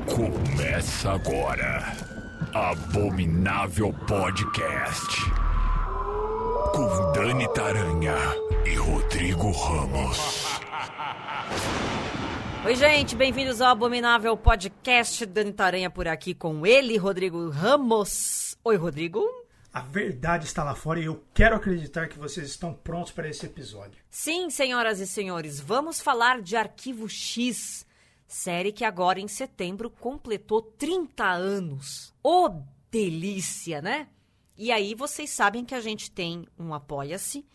Começa agora, Abominável Podcast, com Dani Taranha e Rodrigo Ramos. Oi, gente, bem-vindos ao Abominável Podcast. Dani Taranha por aqui com ele, Rodrigo Ramos. Oi, Rodrigo. A verdade está lá fora e eu quero acreditar que vocês estão prontos para esse episódio. Sim, senhoras e senhores, vamos falar de Arquivo X, série que agora em setembro completou 30 anos. Ô, delícia, né? E aí vocês sabem que a gente tem um Apoia-se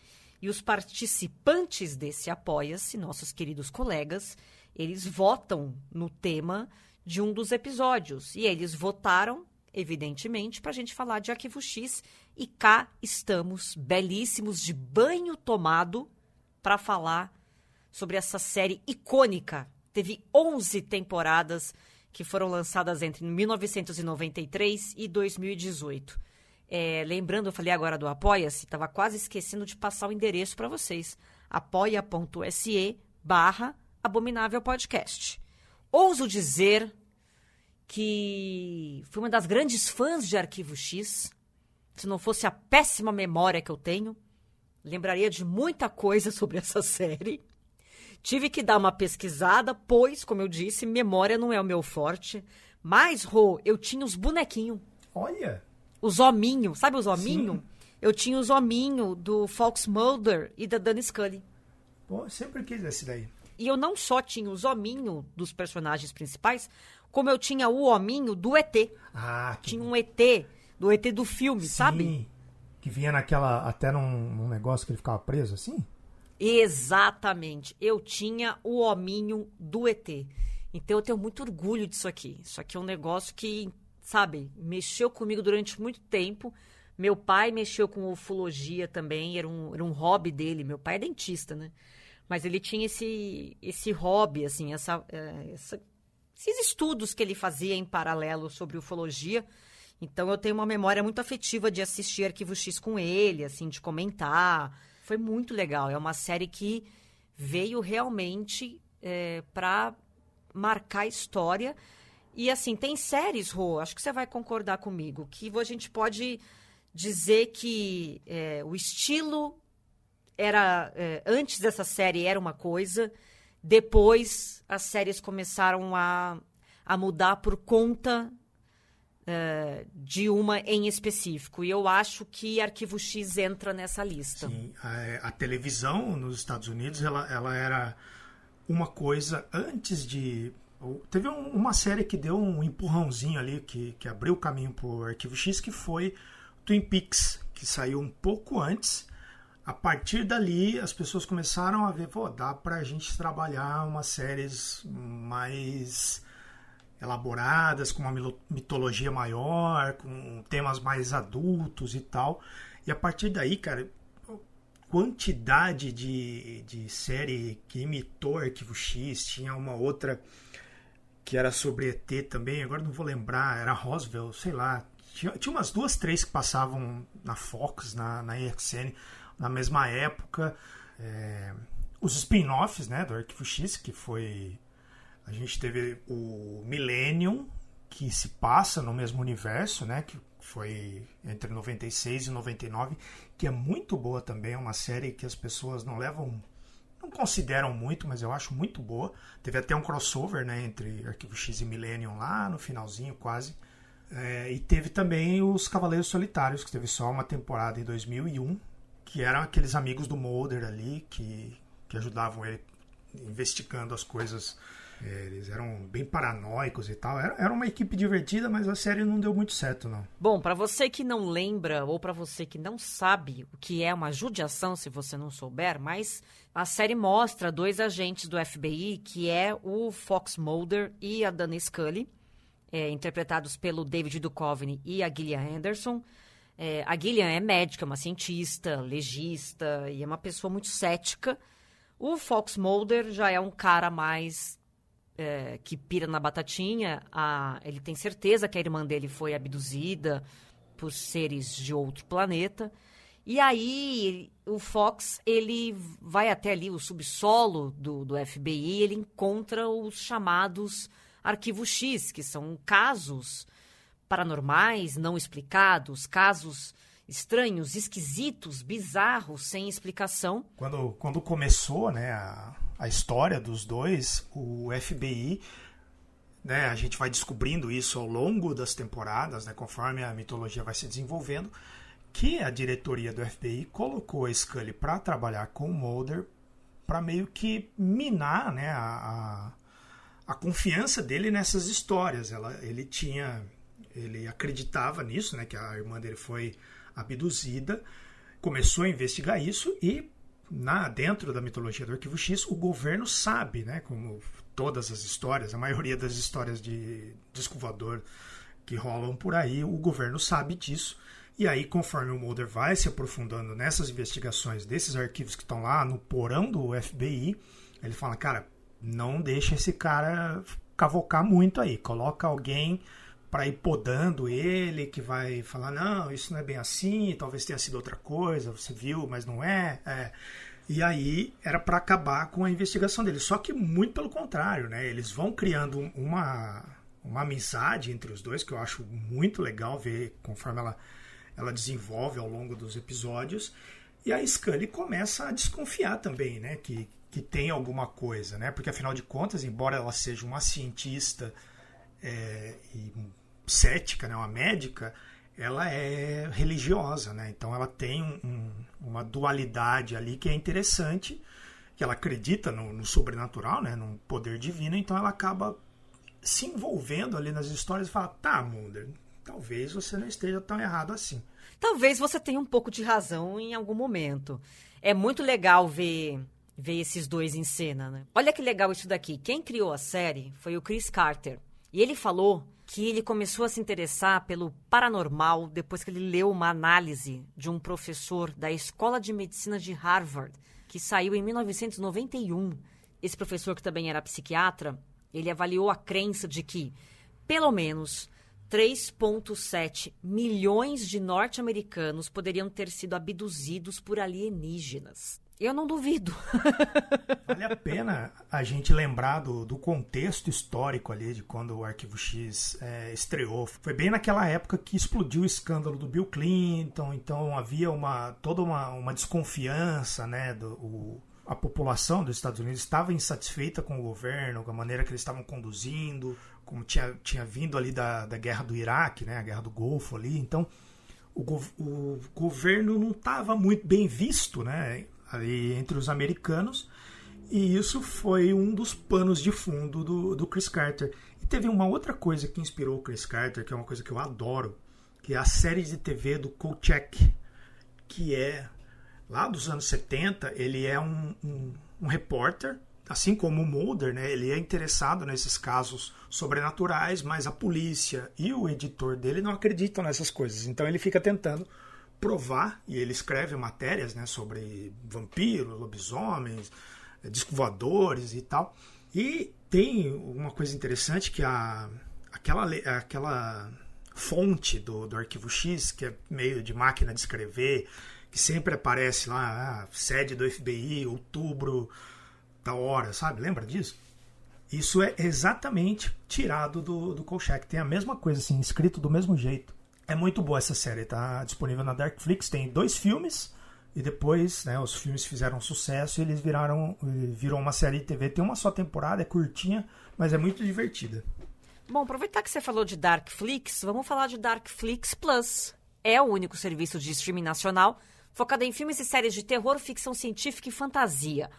e os participantes desse Apoia-se, nossos queridos colegas, eles votam no tema de um dos episódios. E eles votaram, evidentemente, para a gente falar de Arquivo X. E cá estamos, belíssimos, de banho tomado, para falar sobre essa série icônica. Teve 11 temporadas que foram lançadas entre 1993 e 2018. Lembrando, eu falei agora do Apoia-se, estava quase esquecendo de passar o endereço para vocês. apoia.se/Abominável Podcast. Ouso dizer que fui uma das grandes fãs de Arquivo X. Se não fosse a péssima memória que eu tenho, lembraria de muita coisa sobre essa série. Tive que dar uma pesquisada, pois, como eu disse, memória não é o meu forte. Mas, Rô, eu tinha os bonequinhos. Olha! Os hominhos. Sabe os hominhos? Sim. Eu tinha os hominhos do Fox Mulder e da Dana Scully. Pô, sempre quis esse daí. E eu não só tinha os hominhos dos personagens principais, como eu tinha o hominho do ET. Ah, Tinha um ET, do ET do filme, sim, sabe? Que vinha naquela, até num negócio que ele ficava preso assim? Exatamente. Eu tinha o hominho do ET. Então eu tenho muito orgulho disso aqui. Isso aqui é um negócio que, sabe, mexeu comigo durante muito tempo. Meu pai mexeu com ufologia também, era um hobby dele. Meu pai é dentista, né? Mas ele tinha esse hobby, assim, esses estudos que ele fazia em paralelo sobre ufologia. Então eu tenho uma memória muito afetiva de assistir Arquivo X com ele, assim, de comentar. Foi muito legal. É uma série que veio realmente para marcar a história. E, assim, tem séries, Rô, acho que você vai concordar comigo, que a gente pode dizer que o estilo era... antes dessa série era uma coisa, depois as séries começaram a mudar por conta de uma em específico. E eu acho que Arquivo X entra nessa lista. Sim, a televisão nos Estados Unidos, ela era uma coisa antes de... Teve uma série que deu um empurrãozinho ali, que abriu o caminho para o Arquivo X, que foi Twin Peaks, que saiu um pouco antes. A partir dali, as pessoas começaram a ver, dá pra gente trabalhar umas séries mais elaboradas, com uma mitologia maior, com temas mais adultos e tal. E a partir daí, cara, quantidade de série que imitou Arquivo X, tinha uma outra que era sobre ET também, agora não vou lembrar, era Roswell, sei lá. Tinha umas 2, 3 que passavam na Fox, na EXN, na mesma época. Os spin-offs, né, do Arquivo X, que foi... A gente teve o Millennium, que se passa no mesmo universo, né, que foi entre 96 e 99, que é muito boa também, é uma série que as pessoas não consideram muito, mas eu acho muito boa. Teve até um crossover, né, entre Arquivo X e Millennium lá no finalzinho quase. E teve também os Cavaleiros Solitários, que teve só uma temporada em 2001, que eram aqueles amigos do Mulder ali, que ajudavam ele investigando as coisas. Eles eram bem paranoicos e tal. Era uma equipe divertida, mas a série não deu muito certo, não. Bom, para você que não lembra ou para você que não sabe o que é uma judiação, se você não souber, mas a série mostra 2 agentes do FBI, que é o Fox Mulder e a Dana Scully, interpretados pelo David Duchovny e a Gillian Anderson. A Gillian é médica, uma cientista, legista e é uma pessoa muito cética. O Fox Mulder já é um cara mais... que pira na batatinha. Ele tem certeza que a irmã dele foi abduzida por seres de outro planeta. E aí, o Fox, ele vai até ali o subsolo do FBI, ele encontra os chamados arquivos X, que são casos paranormais, não explicados, casos estranhos, esquisitos, bizarros, sem explicação. Quando começou, né, a história dos dois, o FBI, né, a gente vai descobrindo isso ao longo das temporadas, né, conforme a mitologia vai se desenvolvendo, que a diretoria do FBI colocou a Scully para trabalhar com o Mulder para meio que minar, né, a confiança dele nessas histórias. Ele acreditava nisso, né, que a irmã dele foi abduzida, começou a investigar isso e dentro da mitologia do Arquivo X, o governo sabe, né, como todas as histórias, a maioria das histórias de disco voador que rolam por aí, o governo sabe disso. E aí, conforme o Mulder vai se aprofundando nessas investigações desses arquivos que estão lá no porão do FBI, ele fala, cara, não deixa esse cara cavocar muito aí, coloca alguém para ir podando ele, que vai falar, não, isso não é bem assim, talvez tenha sido outra coisa, você viu, mas não é. E aí era para acabar com a investigação dele. Só que muito pelo contrário, né? Eles vão criando uma amizade entre os dois, que eu acho muito legal ver conforme ela desenvolve ao longo dos episódios. E a Scully começa a desconfiar também, né? Que tem alguma coisa, né? Porque afinal de contas, embora ela seja uma cientista e cética, né, uma médica, ela é religiosa, né? Então ela tem uma dualidade ali que é interessante, que ela acredita no sobrenatural, né, no poder divino, então ela acaba se envolvendo ali nas histórias e fala, tá, Mulder, talvez você não esteja tão errado assim. Talvez você tenha um pouco de razão em algum momento. É muito legal ver esses dois em cena, né? Olha que legal isso daqui. Quem criou a série foi o Chris Carter. E ele falou que ele começou a se interessar pelo paranormal depois que ele leu uma análise de um professor da Escola de Medicina de Harvard, que saiu em 1991. Esse professor, que também era psiquiatra, ele avaliou a crença de que, pelo menos, 3,7 milhões de norte-americanos poderiam ter sido abduzidos por alienígenas. Eu não duvido. Vale a pena a gente lembrar do contexto histórico ali, de quando o Arquivo X estreou. Foi bem naquela época que explodiu o escândalo do Bill Clinton, então havia toda uma desconfiança, né? A população dos Estados Unidos estava insatisfeita com o governo, com a maneira que eles estavam conduzindo, como tinha vindo ali da guerra do Iraque, né? A guerra do Golfo ali. Então, o governo não estava muito bem visto, né? Ali entre os americanos, e isso foi um dos panos de fundo do Chris Carter. E teve uma outra coisa que inspirou o Chris Carter, que é uma coisa que eu adoro, que é a série de TV do Kolchak, que é, lá dos anos 70, ele é um repórter, assim como o Mulder, né? Ele é interessado nesses casos sobrenaturais, mas a polícia e o editor dele não acreditam nessas coisas, então ele fica tentando provar, e ele escreve matérias, né, sobre vampiros, lobisomens, disco voadores e tal. E tem uma coisa interessante, que aquela fonte do Arquivo X, que é meio de máquina de escrever, que sempre aparece lá, sede do FBI, outubro, da hora, sabe? Lembra disso? Isso é exatamente tirado do Kolchak. Tem a mesma coisa, assim, escrito do mesmo jeito. É muito boa essa série, tá disponível na Darkflix, tem 2 filmes, e depois, né, os filmes fizeram sucesso e eles virou uma série de TV. Tem uma só temporada, é curtinha, mas é muito divertida. Bom, aproveitar que você falou de Darkflix, vamos falar de Darkflix Plus. É o único serviço de streaming nacional focado em filmes e séries de terror, ficção científica e fantasia.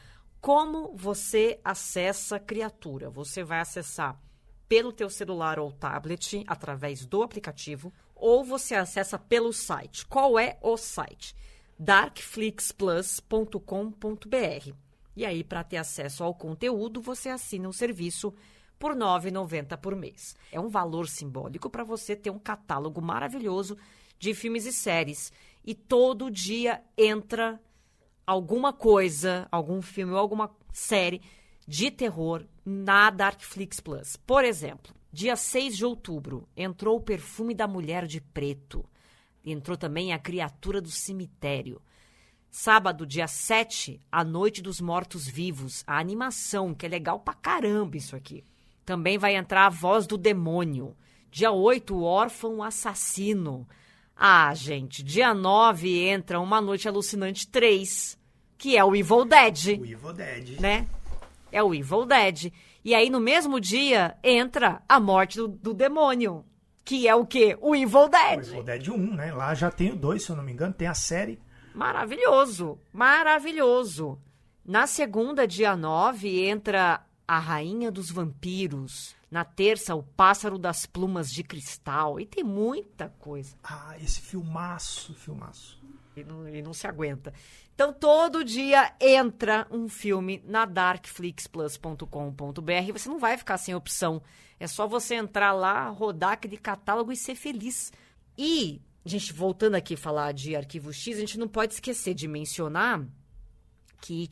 Como você acessa Criatura? Você vai acessar pelo teu celular ou tablet, através do aplicativo, ou você acessa pelo site. Qual é o site? darkflixplus.com.br. E aí, para ter acesso ao conteúdo, você assina o serviço por R$ 9,90 por mês. É um valor simbólico para você ter um catálogo maravilhoso de filmes e séries. E todo dia entra alguma coisa, algum filme ou alguma série de terror na Darkflix Plus. Por exemplo, dia 6 de outubro, entrou o Perfume da Mulher de Preto. entrou também A Criatura do Cemitério. Sábado, dia 7, A Noite dos Mortos-Vivos. A animação, que é legal pra caramba isso aqui. Também vai entrar A Voz do Demônio. Dia 8, O Órfão Assassino. Ah, gente, dia 9 entra Uma Noite Alucinante 3, que é o Evil Dead. O Evil Dead. Né? É o Evil Dead. E aí, no mesmo dia, entra A Morte do Demônio, que é o quê? O Evil Dead. O Evil Dead 1, né? Lá já tem o 2, se eu não me engano, tem a série. Maravilhoso, maravilhoso. Na segunda, dia 9, entra A Rainha dos Vampiros. Na terça, O Pássaro das Plumas de Cristal. E tem muita coisa. Ah, esse filmaço. E não se aguenta. Então, todo dia entra um filme na darkflixplus.com.br. Você não vai ficar sem opção. É só você entrar lá, rodar aquele catálogo e ser feliz. E, gente, voltando aqui a falar de Arquivo X, a gente não pode esquecer de mencionar que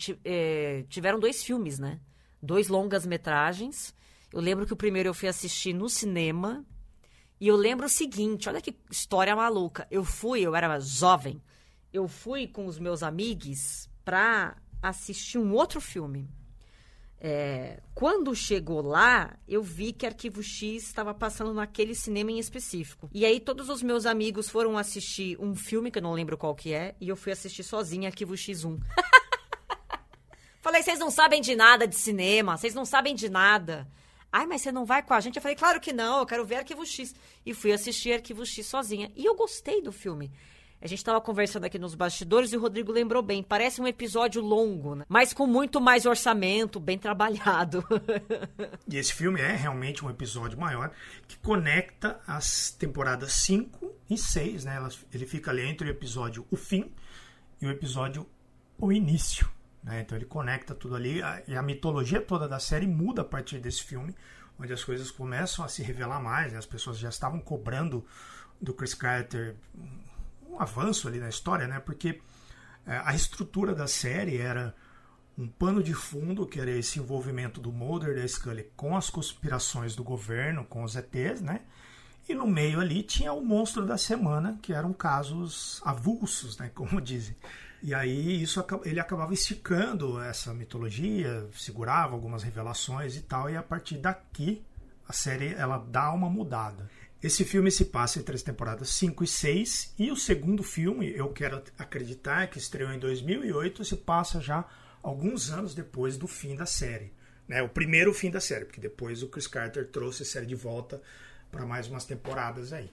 tiveram 2 filmes, né? 2 longas-metragens. Eu lembro que o primeiro eu fui assistir no cinema. E eu lembro o seguinte, olha que história maluca. Eu era jovem. Eu fui com os meus amigos pra assistir um outro filme. Quando chegou lá, eu vi que Arquivo X estava passando naquele cinema em específico. E aí todos os meus amigos foram assistir um filme, que eu não lembro qual que é, e eu fui assistir sozinha Arquivo X1. Falei, vocês não sabem de nada de cinema, vocês não sabem de nada. Ai, mas você não vai com a gente? Eu falei, claro que não, eu quero ver Arquivo X. E fui assistir Arquivo X sozinha. E eu gostei do filme. A gente estava conversando aqui nos bastidores e o Rodrigo lembrou bem. Parece um episódio longo, né? Mas com muito mais orçamento, bem trabalhado. E esse filme é realmente um episódio maior que conecta as temporadas 5 e 6, né? Ele fica ali entre o episódio O Fim e o episódio O Início, né? Então ele conecta tudo ali e a mitologia toda da série muda a partir desse filme, onde as coisas começam a se revelar mais, né? As pessoas já estavam cobrando do Chris Carter um avanço ali na história, né? Porque a estrutura da série era um pano de fundo, que era esse envolvimento do Mulder e da Scully com as conspirações do governo, com os ETs, né? E no meio ali tinha o monstro da semana, que eram casos avulsos, né? Como dizem. E aí ele acabava esticando essa mitologia, segurava algumas revelações e tal, e a partir daqui a série ela dá uma mudada. Esse filme se passa entre as temporadas 5 e 6, e o segundo filme, eu quero acreditar que estreou em 2008, se passa já alguns anos depois do fim da série, né? O primeiro fim da série, porque depois o Chris Carter trouxe a série de volta para mais umas temporadas aí.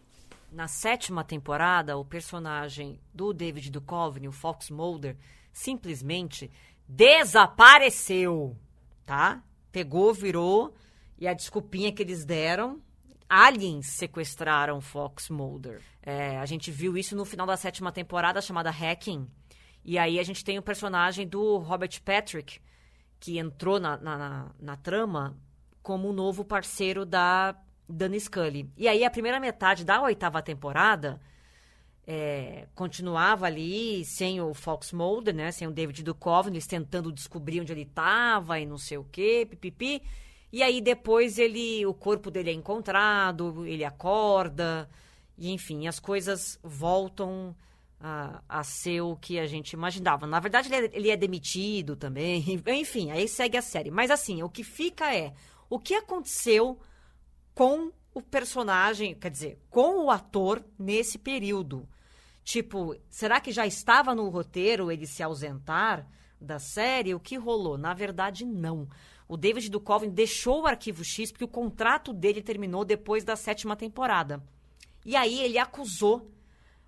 Na 7ª temporada, o personagem do David Duchovny, o Fox Mulder, simplesmente desapareceu, tá? Pegou, virou, e a desculpinha que eles deram... Aliens sequestraram Fox Mulder. A gente viu isso no final da 7ª temporada, chamada Hacking. E aí a gente tem o personagem do Robert Patrick, que entrou na trama como um novo parceiro da Dana Scully. E aí a primeira metade da 8ª temporada continuava ali sem o Fox Mulder, né? Sem o David Duchovny, eles tentando descobrir onde ele estava e não sei o quê, pipipi. E aí depois o corpo dele é encontrado, ele acorda, e enfim, as coisas voltam a ser o que a gente imaginava. Na verdade, ele é demitido também, enfim, aí segue a série. Mas assim, o que fica o que aconteceu com o personagem, quer dizer, com o ator nesse período. Tipo, será que já estava no roteiro ele se ausentar da série? O que rolou? Na verdade, não. O David Duchovny deixou o Arquivo X porque o contrato dele terminou depois da 7ª temporada. E aí ele acusou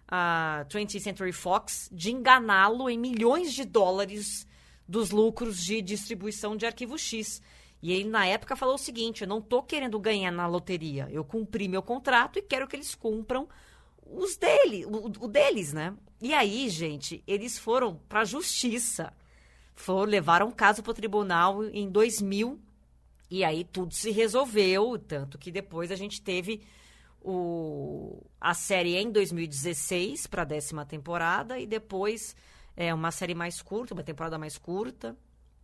a 20th Century Fox de enganá-lo em milhões de dólares dos lucros de distribuição de Arquivo X. E ele, na época, falou o seguinte: eu não tô querendo ganhar na loteria. Eu cumpri meu contrato e quero que eles cumpram o deles, né? E aí, gente, eles foram pra justiça. Levaram um caso para o tribunal em 2000, e aí tudo se resolveu, tanto que depois a gente teve a série em 2016 para a 10ª temporada, e depois uma série mais curta, uma temporada mais curta,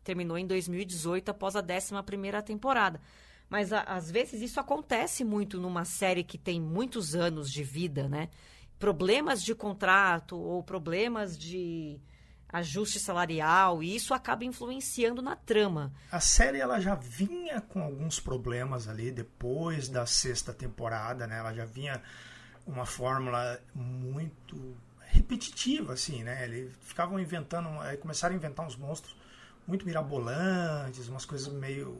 terminou em 2018 após a 11ª temporada. Mas às vezes isso acontece muito numa série que tem muitos anos de vida, né? problemas de contrato ou problemas de ajuste salarial, e isso acaba influenciando na trama. A série ela já vinha com alguns problemas ali depois da 6ª temporada, né? Ela já vinha uma fórmula muito repetitiva, assim, né? Eles ficavam inventando, começaram a inventar uns monstros muito mirabolantes, umas coisas meio...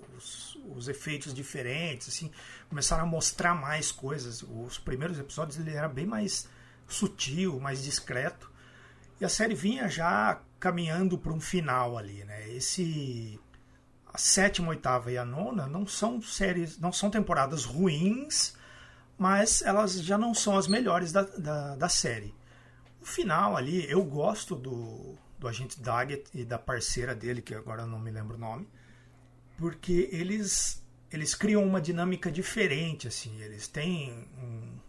os efeitos diferentes, assim. Começaram a mostrar mais coisas. Os primeiros episódios ele era bem mais sutil, mais discreto. E a série vinha já caminhando para um final ali, né? A 7ª, 8ª e a 9ª não são temporadas ruins, mas elas já não são as melhores da série. O final ali, eu gosto do agente Daggett e da parceira dele, que agora eu não me lembro o nome, porque eles criam uma dinâmica diferente, assim. Eles têm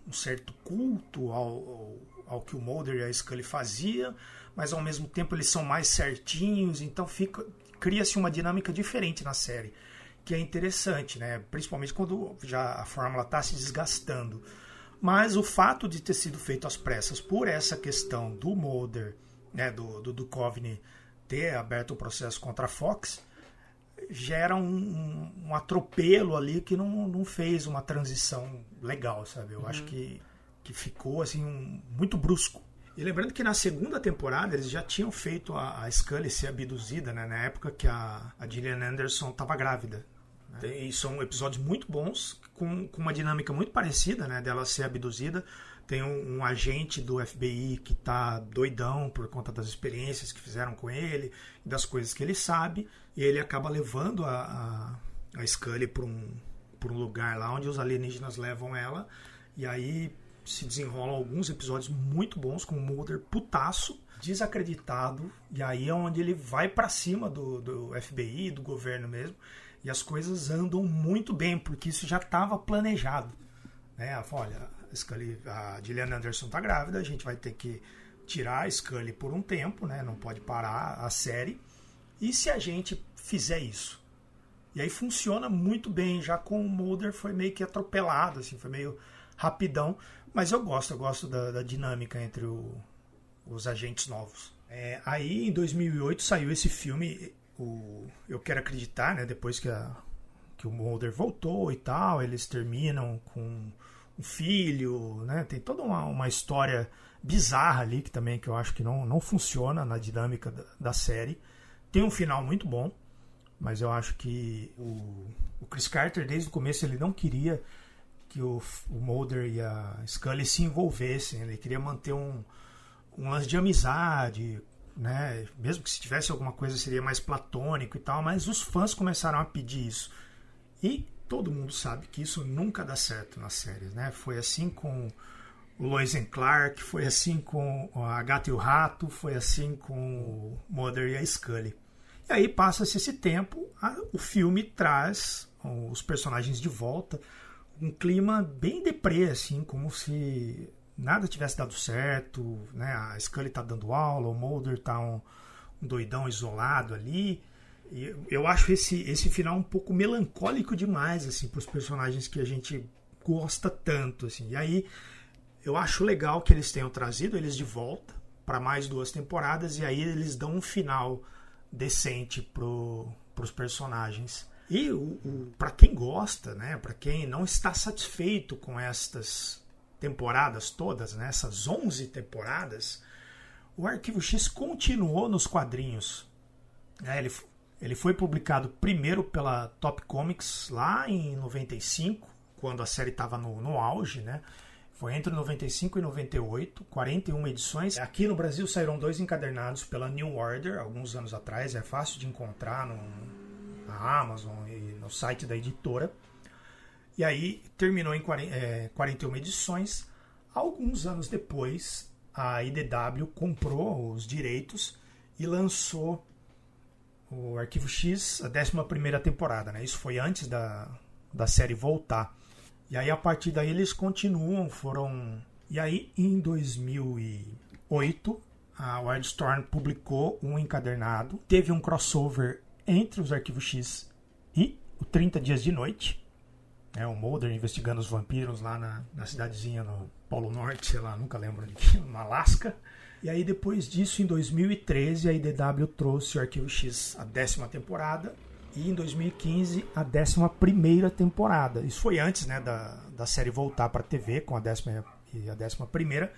um certo culto ao que o Mulder e a Scully faziam, mas ao mesmo tempo eles são mais certinhos, então cria-se uma dinâmica diferente na série, que é interessante, né? Principalmente quando já a fórmula está se desgastando. Mas o fato de ter sido feito às pressas por essa questão do Mulder, né, do Duchovny ter aberto o processo contra a Fox, gera um atropelo ali que não fez uma transição legal, sabe? Eu acho que ficou assim muito brusco. E lembrando que na 2ª temporada eles já tinham feito a Scully ser abduzida, né, na época que a Gillian Anderson estava grávida. Né? E são episódios muito bons, com uma dinâmica muito parecida, né, dela ser abduzida. Tem um agente do FBI que tá doidão por conta das experiências que fizeram com ele, das coisas que ele sabe, e ele acaba levando a Scully para um lugar lá onde os alienígenas levam ela, e aí se desenrolam alguns episódios muito bons com o Mulder putaço, desacreditado, e aí é onde ele vai para cima do FBI, do governo mesmo, e as coisas andam muito bem, porque isso já estava planejado, né? Olha, a Gillian Anderson tá grávida, a gente vai ter que tirar a Scully por um tempo, né? Não pode parar a série, e se a gente fizer isso? E aí funciona muito bem, já com o Mulder foi meio que atropelado, assim, foi meio rapidão, mas eu gosto da dinâmica entre os agentes novos. Aí em 2008 saiu esse filme, Eu Quero Acreditar, né? Depois que o Mulder voltou e tal, eles terminam com um filho, né? Tem toda uma história bizarra ali que eu acho que não funciona na dinâmica da série. Tem um final muito bom, mas eu acho que o Chris Carter desde o começo ele não queria que o Mulder e a Scully se envolvessem, ele queria manter um lance de amizade, né? Mesmo que se tivesse alguma coisa seria mais platônico e tal, mas os fãs começaram a pedir isso, e todo mundo sabe que isso nunca dá certo nas séries, né? Foi assim com o Lois and Clark, foi assim com a Gata e o Rato, foi assim com o Mulder e a Scully. E aí passa-se esse tempo, o filme traz os personagens de volta, um clima bem deprê, assim, como se nada tivesse dado certo, né? A Scully tá dando aula, o Mulder tá um doidão isolado ali. E eu acho esse final um pouco melancólico demais, assim, pros personagens que a gente gosta tanto, assim. E aí eu acho legal que eles tenham trazido eles de volta para mais 2 temporadas, e aí eles dão um final decente pros personagens. E para quem gosta, né, para quem não está satisfeito com estas temporadas todas, né, essas 11 temporadas, o Arquivo X continuou nos quadrinhos. Ele foi publicado primeiro pela Top Comics lá em 95, quando a série estava no auge, né? Foi entre 95 e 98, 41 edições. Aqui no Brasil saíram 2 encadernados pela New Order, alguns anos atrás. É fácil de encontrar na Amazon e no site da editora. E aí terminou em 41 edições. Alguns anos depois, a IDW comprou os direitos e lançou o Arquivo X, a 11ª temporada, né? Isso foi antes da série voltar. E aí, a partir daí, eles continuam, E aí, em 2008, a Wildstorm publicou um encadernado. Teve um crossover entre os Arquivos X e o 30 Dias de Noite. O Mulder investigando os vampiros lá na cidadezinha no Polo Norte, sei lá, nunca lembro onde, no Alasca. E aí depois disso, em 2013, a IDW trouxe o Arquivo X, a 10ª temporada, e em 2015 a 11ª temporada. Isso foi antes, né, da série voltar para a TV com a 10ª e a 11ª,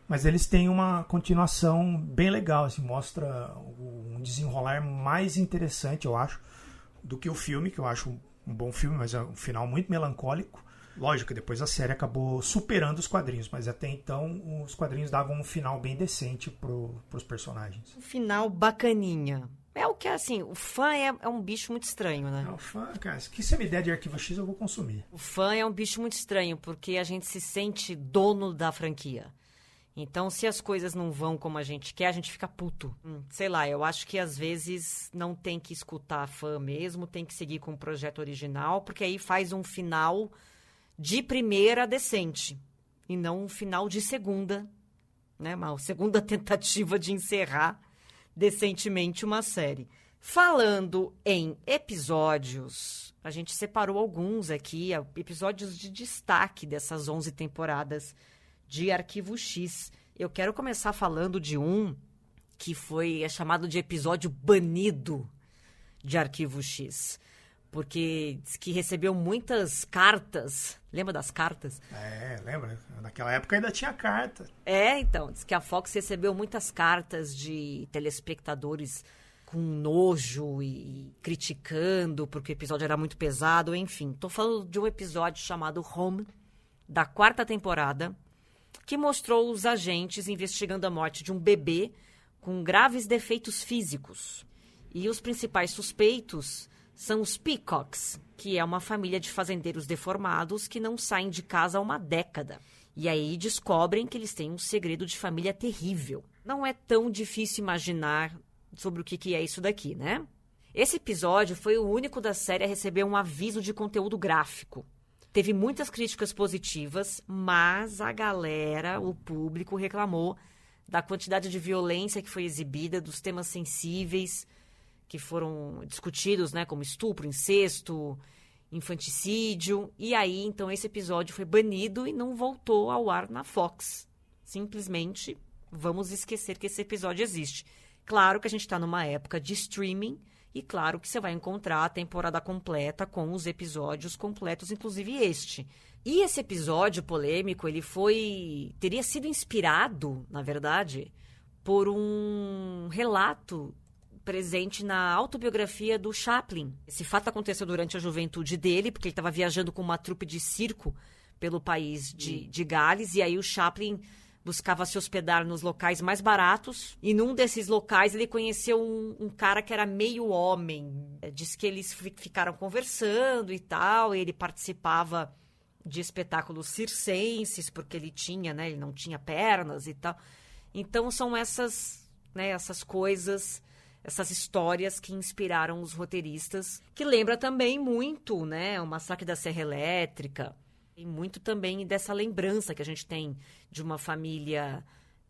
mas eles têm uma continuação bem legal, assim, mostra um desenrolar mais interessante, eu acho, do que o filme, que eu acho um bom filme, mas é um final muito melancólico. Lógico que depois a série acabou superando os quadrinhos, mas até então os quadrinhos davam um final bem decente pros personagens. Um final bacaninha. É o que, assim, o fã é um bicho muito estranho, né? O fã, cara, se você me der de Arquivo X, eu vou consumir. O fã é um bicho muito estranho, porque a gente se sente dono da franquia. Então, se as coisas não vão como a gente quer, a gente fica puto. Sei lá, eu acho que às vezes não tem que escutar a fã mesmo, tem que seguir com o projeto original, porque aí faz um final de primeira decente, e não um final de segunda, né? Uma segunda tentativa de encerrar decentemente uma série. Falando em episódios, a gente separou alguns aqui, episódios de destaque dessas 11 temporadas de Arquivo X. Eu quero começar falando de um que é chamado de episódio banido de Arquivo X, porque diz que recebeu muitas cartas. Lembra das cartas? Lembra? Naquela época ainda tinha carta. Então, diz que a Fox recebeu muitas cartas de telespectadores com nojo e criticando porque o episódio era muito pesado, enfim. Tô falando de um episódio chamado Home, da 4ª temporada, que mostrou os agentes investigando a morte de um bebê com graves defeitos físicos. E os principais suspeitos são os Peacocks, que é uma família de fazendeiros deformados que não saem de casa há uma década. E aí descobrem que eles têm um segredo de família terrível. Não é tão difícil imaginar sobre o que é isso daqui, né? Esse episódio foi o único da série a receber um aviso de conteúdo gráfico. Teve muitas críticas positivas, mas a galera, o público, reclamou da quantidade de violência que foi exibida, dos temas sensíveis que foram discutidos, né, como estupro, incesto, infanticídio. E aí, então, esse episódio foi banido e não voltou ao ar na Fox. Simplesmente, vamos esquecer que esse episódio existe. Claro que a gente está numa época de streaming, e claro que você vai encontrar a temporada completa com os episódios completos, inclusive este. E esse episódio polêmico, ele teria sido inspirado, na verdade, por um relato presente na autobiografia do Chaplin. Esse fato aconteceu durante a juventude dele, porque ele estava viajando com uma trupe de circo pelo país de Gales, e aí o Chaplin buscava se hospedar nos locais mais baratos, e num desses locais ele conheceu um cara que era meio homem. Diz que eles ficaram conversando e tal, e ele participava de espetáculos circenses, porque ele não tinha pernas e tal. Então são essas coisas, essas histórias que inspiraram os roteiristas, que lembra também muito, né, o Massacre da Serra Elétrica. E muito também dessa lembrança que a gente tem de uma família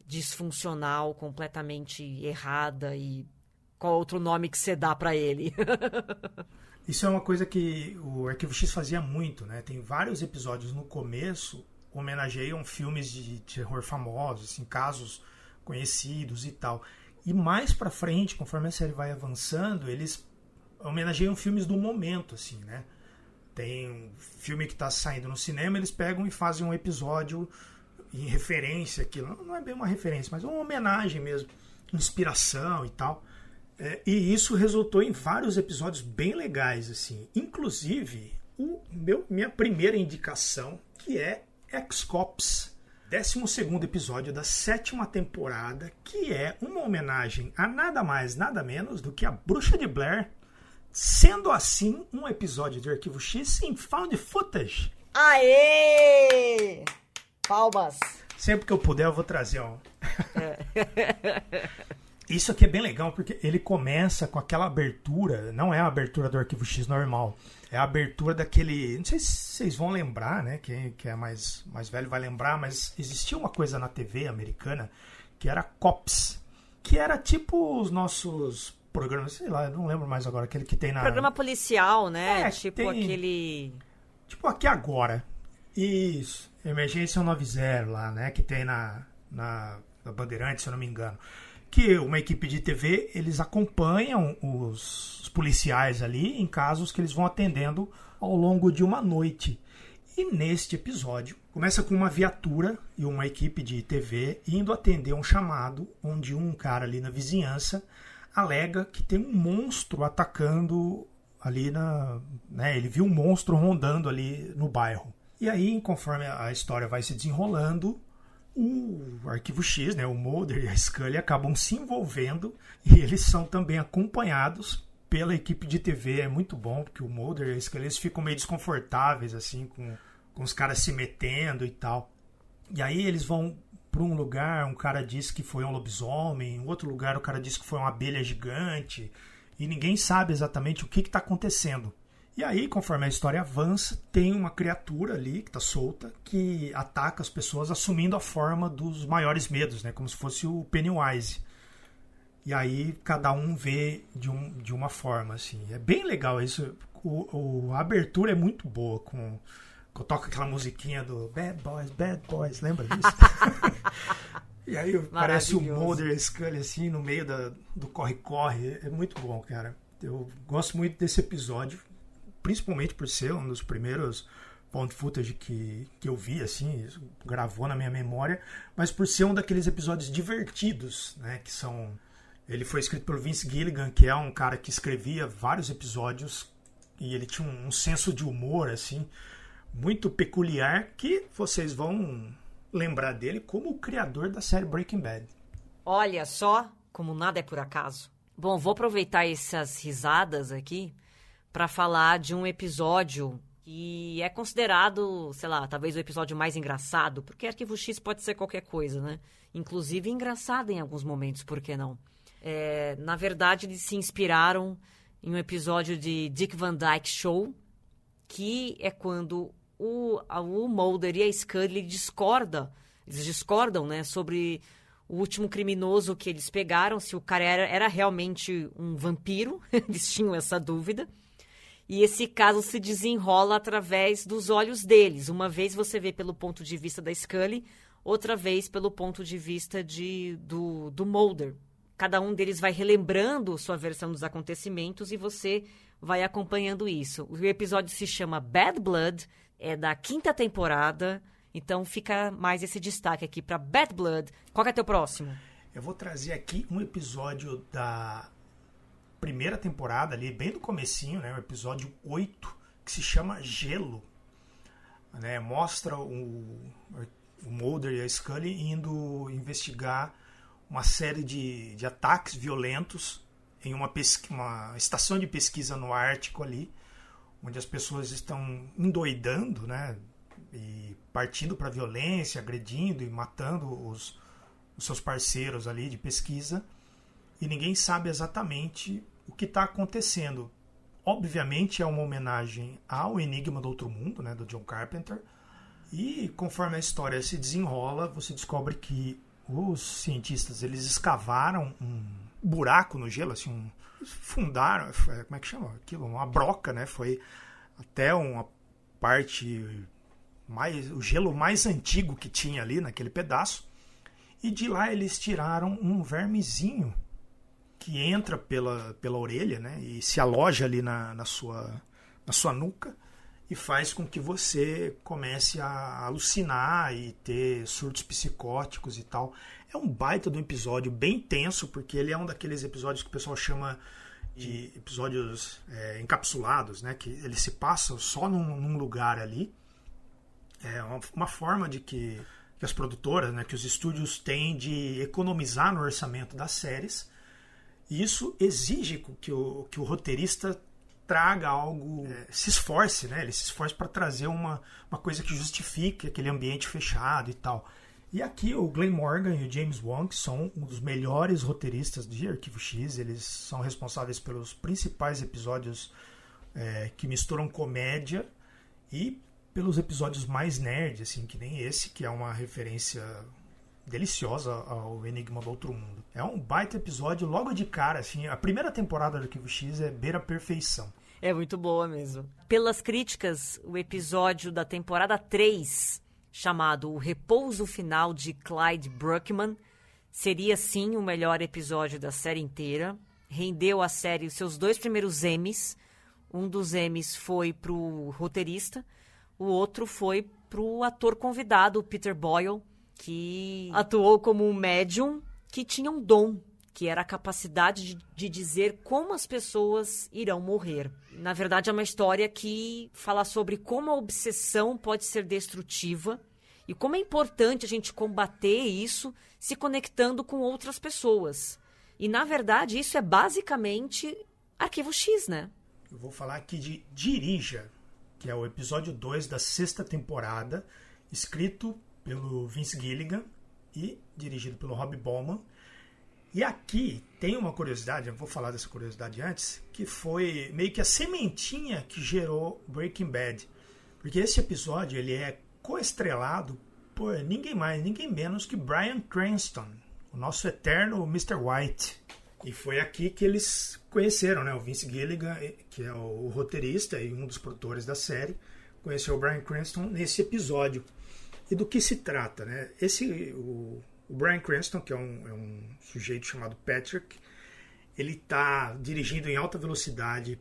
disfuncional, completamente errada, e qual outro nome que você dá pra ele? Isso é uma coisa que o Arquivo X fazia muito, né? Tem vários episódios no começo que homenageiam filmes de terror famosos, assim, casos conhecidos e tal. E mais pra frente, conforme a série vai avançando, eles homenageiam filmes do momento, assim, né? Tem um filme que está saindo no cinema, eles pegam e fazem um episódio em referência àquilo. Não é bem uma referência, mas uma homenagem mesmo, inspiração e tal. E isso resultou em vários episódios bem legais, assim. Inclusive, minha primeira indicação, que é Ex-Cops, 12º episódio da 7ª temporada, que é uma homenagem a nada mais, nada menos do que a Bruxa de Blair. Sendo assim, um episódio de Arquivo X em Found Footage. Aê! Palmas! Sempre que eu puder, eu vou trazer um. Isso aqui é bem legal, porque ele começa com aquela abertura. Não é a abertura do Arquivo X normal. É a abertura daquele... Não sei se vocês vão lembrar, né? Quem é mais velho vai lembrar, mas existia uma coisa na TV americana que era Cops. Que era tipo os nossos... programa, sei lá, eu não lembro mais agora, aquele que tem na... Programa policial, né? Tem... aquele... Tipo, aqui agora. Isso. Emergência 190 lá, né? Que tem na Bandeirantes, se eu não me engano. Que uma equipe de TV, eles acompanham os policiais ali em casos que eles vão atendendo ao longo de uma noite. E neste episódio, começa com uma viatura e uma equipe de TV indo atender um chamado onde um cara ali na vizinhança alega que tem um monstro atacando ali né, ele viu um monstro rondando ali no bairro. E aí, conforme a história vai se desenrolando, o Arquivo X, né, o Mulder e a Scully acabam se envolvendo e eles são também acompanhados pela equipe de TV. É muito bom, porque o Mulder e a Scully eles ficam meio desconfortáveis assim com os caras se metendo e tal. E aí eles vão para um lugar, um cara diz que foi um lobisomem, em outro lugar o cara diz que foi uma abelha gigante, e ninguém sabe exatamente o que está acontecendo. E aí, conforme a história avança, tem uma criatura ali que está solta que ataca as pessoas assumindo a forma dos maiores medos, né? Como se fosse o Pennywise. E aí cada um vê de uma forma, assim. É bem legal isso. A abertura é muito boa, toca aquela musiquinha do Bad Boys, lembra disso? E aí parece o Mulder e a Scully assim no meio do corre-corre. É muito bom, cara. Eu gosto muito desse episódio, principalmente por ser um dos primeiros found footage que eu vi, assim, gravou na minha memória, mas por ser um daqueles episódios divertidos, né, que são... Ele foi escrito pelo Vince Gilligan, que é um cara que escrevia vários episódios e ele tinha um senso de humor, assim, muito peculiar, que vocês vão lembrar dele como o criador da série Breaking Bad. Olha só como nada é por acaso. Bom, vou aproveitar essas risadas aqui para falar de um episódio que é considerado, sei lá, talvez o episódio mais engraçado, porque Arquivo X pode ser qualquer coisa, né? Inclusive engraçado em alguns momentos, por que não? Na verdade, eles se inspiraram em um episódio de Dick Van Dyke Show, que é quando o Mulder e a Scully eles discordam, né, sobre o último criminoso que eles pegaram, se o cara era realmente um vampiro, eles tinham essa dúvida. E esse caso se desenrola através dos olhos deles. Uma vez você vê pelo ponto de vista da Scully, outra vez pelo ponto de vista do Mulder. Cada um deles vai relembrando sua versão dos acontecimentos e você vai acompanhando isso. O episódio se chama Bad Blood, é da 5ª temporada, então fica mais esse destaque aqui para Bad Blood. Qual que é teu próximo? Eu vou trazer aqui um episódio da primeira temporada, ali bem do comecinho, né, o episódio 8, que se chama Gelo. Né, mostra o Mulder e a Scully indo investigar uma série de ataques violentos em uma estação de pesquisa no Ártico ali, onde as pessoas estão endoidando, né, e partindo para a violência, agredindo e matando os seus parceiros ali de pesquisa, e ninguém sabe exatamente o que está acontecendo. Obviamente é uma homenagem ao Enigma do Outro Mundo, né, do John Carpenter, e conforme a história se desenrola, você descobre que os cientistas eles escavaram um buraco no gelo, assim, fundaram, como é que chama aquilo? Uma broca, né? Foi até uma parte o gelo mais antigo que tinha ali naquele pedaço, e de lá eles tiraram um vermezinho que entra pela orelha, né? E se aloja ali na sua nuca e faz com que você comece a alucinar e ter surtos psicóticos e tal. É um baita de um episódio bem tenso, porque ele é um daqueles episódios que o pessoal chama de episódios encapsulados, né? Que ele se passa só num lugar ali. É uma forma de que as produtoras, né, que os estúdios têm de economizar no orçamento das séries. E isso exige que o roteirista traga algo, se esforce, né? Ele se esforce para trazer uma coisa que justifique aquele ambiente fechado e tal. E aqui o Glenn Morgan e o James Wan, que são um dos melhores roteiristas de Arquivo X, eles são responsáveis pelos principais episódios que misturam comédia e pelos episódios mais nerd, assim, que nem esse, que é uma referência deliciosa ao Enigma do Outro Mundo. É um baita episódio logo de cara, assim, a primeira temporada do Arquivo X beira a perfeição. É muito boa mesmo. Pelas críticas, o episódio da temporada 3, chamado O Repouso Final de Clyde Bruckman, seria sim o melhor episódio da série inteira. Rendeu à série os seus 2 primeiros Emmys. Um dos Emmys foi pro roteirista, o outro foi pro ator convidado, o Peter Boyle, que atuou como um médium que tinha um dom, que era a capacidade de dizer como as pessoas irão morrer. Na verdade, é uma história que fala sobre como a obsessão pode ser destrutiva e como é importante a gente combater isso se conectando com outras pessoas. E, na verdade, isso é basicamente Arquivo X, né? Eu vou falar aqui de Dirija, que é o episódio 2 da 6ª temporada, escrito pelo Vince Gilligan e dirigido pelo Rob Bowman. E aqui tem uma curiosidade, eu vou falar dessa curiosidade antes, que foi meio que a sementinha que gerou Breaking Bad. Porque esse episódio ele é coestrelado por ninguém mais, ninguém menos que Bryan Cranston, o nosso eterno Mr. White. E foi aqui que eles conheceram, né? O Vince Gilligan, que é o roteirista e um dos produtores da série, conheceu o Bryan Cranston nesse episódio. E do que se trata, né? O Bryan Cranston, que é um sujeito chamado Patrick, ele está dirigindo em alta velocidade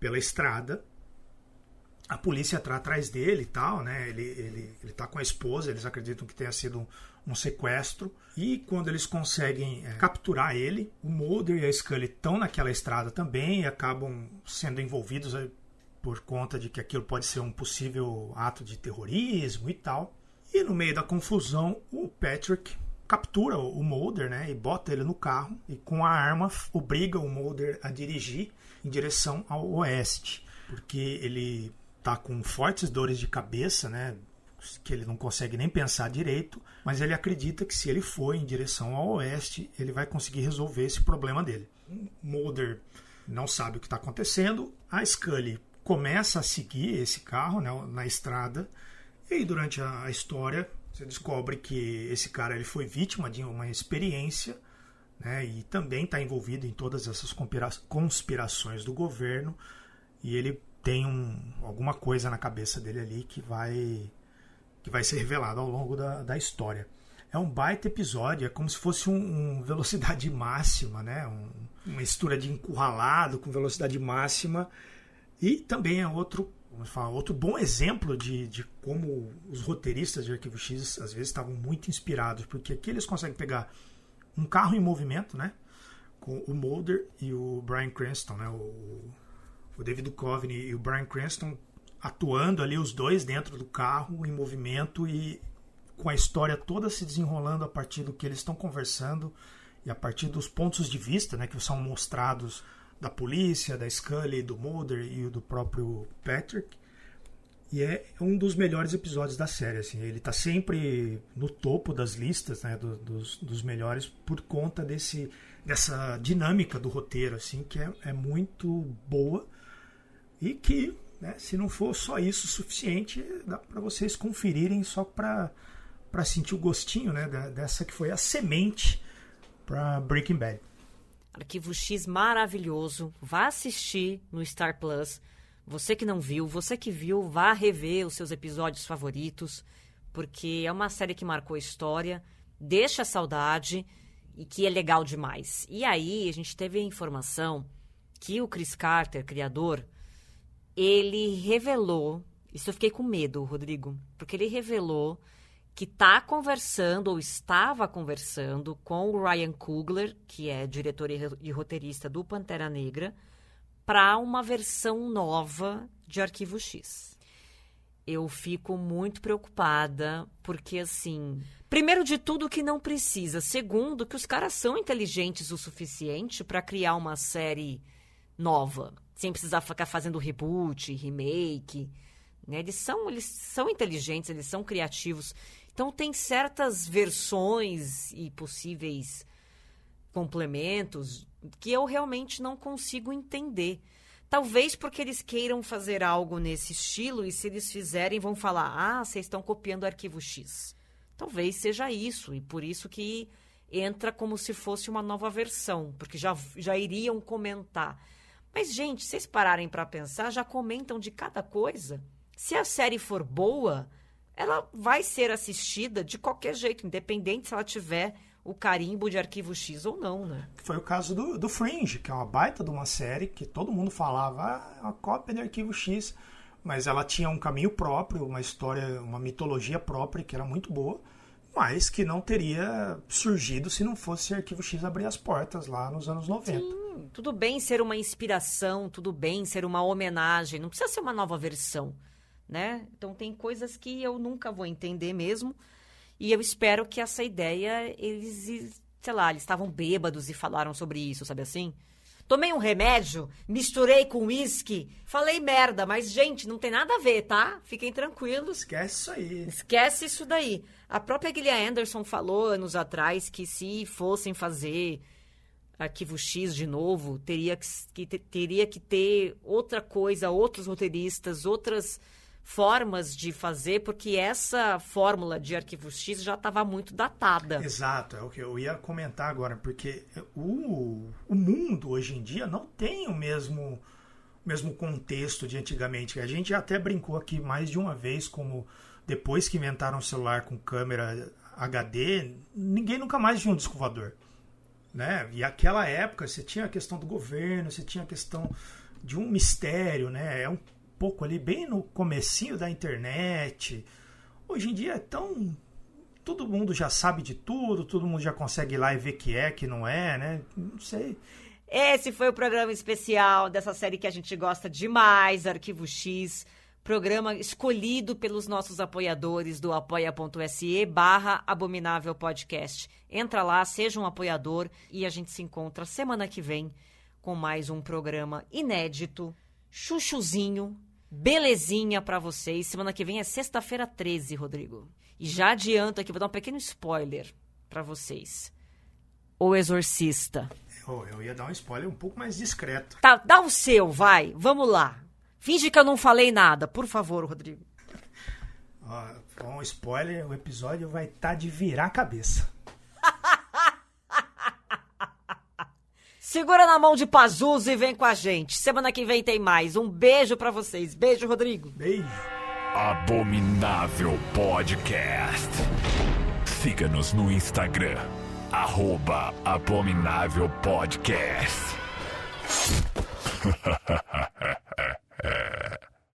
pela estrada. A polícia está atrás dele e tal, né? Ele está com a esposa, eles acreditam que tenha sido um sequestro. E quando eles conseguem capturar ele, o Mulder e a Scully estão naquela estrada também e acabam sendo envolvidos por conta de que aquilo pode ser um possível ato de terrorismo e tal. E no meio da confusão, o Patrick captura o Mulder, né, e bota ele no carro e com a arma obriga o Mulder a dirigir em direção ao oeste, porque ele está com fortes dores de cabeça, né, que ele não consegue nem pensar direito, mas ele acredita que se ele for em direção ao oeste, ele vai conseguir resolver esse problema dele. O Mulder não sabe o que está acontecendo, a Scully começa a seguir esse carro, né, na estrada. E aí, durante a história, você descobre que esse cara ele foi vítima de uma experiência, né, e também está envolvido em todas essas conspirações do governo. E ele tem alguma coisa na cabeça dele ali que vai ser revelado ao longo da história. É um baita episódio, é como se fosse um velocidade máxima, né, uma mistura de Encurralado com velocidade máxima. E também é outro bom exemplo de como os roteiristas de Arquivo X às vezes estavam muito inspirados, porque aqui eles conseguem pegar um carro em movimento, né, com o Mulder e o Bryan Cranston, né, o David Duchovny e o Bryan Cranston atuando ali, os dois dentro do carro em movimento e com a história toda se desenrolando a partir do que eles estão conversando e a partir dos pontos de vista, né, que são mostrados da polícia, da Scully, do Mulder e do próprio Patrick. E é um dos melhores episódios da série. Assim. Ele está sempre no topo das listas, né, dos melhores por conta dessa dinâmica do roteiro, assim, que é muito boa e que, né, se não for só isso suficiente, dá para vocês conferirem só para sentir o gostinho, né, dessa que foi a semente para Breaking Bad. Arquivo X maravilhoso. Vá assistir no Star Plus. Você que não viu, você que viu, vá rever os seus episódios favoritos, porque é uma série que marcou a história, deixa saudade e que é legal demais. E aí a gente teve a informação que o Chris Carter, criador, ele revelou, isso eu fiquei com medo, Rodrigo, porque ele revelou que está conversando ou estava conversando com o Ryan Coogler, que é diretor e roteirista do Pantera Negra, para uma versão nova de Arquivo X. Eu fico muito preocupada, porque, assim, primeiro de tudo que não precisa, segundo que os caras são inteligentes o suficiente para criar uma série nova, sem precisar ficar fazendo reboot, remake, né? Eles são inteligentes, eles são criativos. Então, tem certas versões e possíveis complementos que eu realmente não consigo entender. Talvez porque eles queiram fazer algo nesse estilo e se eles fizerem vão falar, vocês estão copiando o Arquivo X. Talvez seja isso e por isso que entra como se fosse uma nova versão, porque já iriam comentar. Mas, gente, se vocês pararem pra pensar, já comentam de cada coisa. Se a série for boa, ela vai ser assistida de qualquer jeito, independente se ela tiver o carimbo de Arquivo X ou não, né? Foi o caso do Fringe, que é uma baita de uma série que todo mundo falava, é uma cópia de Arquivo X, mas ela tinha um caminho próprio, uma história, uma mitologia própria que era muito boa, mas que não teria surgido se não fosse Arquivo X abrir as portas lá nos anos 90. Sim, tudo bem ser uma inspiração, tudo bem ser uma homenagem, não precisa ser uma nova versão, né? Então tem coisas que eu nunca vou entender mesmo, e eu espero que essa ideia, eles estavam bêbados e falaram sobre isso, sabe assim? Tomei um remédio, misturei com uísque, falei merda, mas, gente, não tem nada a ver, tá? Fiquem tranquilos. Esquece isso aí. Esquece isso daí. A própria Gillian Anderson falou anos atrás que se fossem fazer Arquivo X de novo, teria que ter outra coisa, outros roteiristas, outras formas de fazer, porque essa fórmula de Arquivo X já estava muito datada. Exato, é o que eu ia comentar agora, porque o mundo hoje em dia não tem o mesmo contexto de antigamente. A gente até brincou aqui mais de uma vez, como depois que inventaram o celular com câmera HD, ninguém nunca mais viu um disco voador, né? E aquela época você tinha a questão do governo, você tinha a questão de um mistério, né? É um pouco ali, bem no comecinho da internet. Hoje em dia é tão... todo mundo já sabe de tudo, todo mundo já consegue ir lá e ver que não é, né? Não sei. Esse foi o programa especial dessa série que a gente gosta demais, Arquivo X. Programa escolhido pelos nossos apoiadores do apoia.se/Abominável Podcast. Entra lá, seja um apoiador e a gente se encontra semana que vem com mais um programa inédito, chuchuzinho, belezinha pra vocês. Semana que vem é sexta-feira 13, Rodrigo. E já adianto aqui, vou dar um pequeno spoiler pra vocês. O Exorcista. Eu ia dar um spoiler um pouco mais discreto. Tá, dá o seu, vai. Vamos lá. Finge que eu não falei nada, por favor, Rodrigo. Com um spoiler, o episódio vai estar de virar a cabeça. Segura na mão de Pazuzu e vem com a gente. Semana que vem tem mais. Um beijo pra vocês. Beijo, Rodrigo. Beijo. Abominável Podcast. Siga-nos no Instagram, @Abominável Podcast.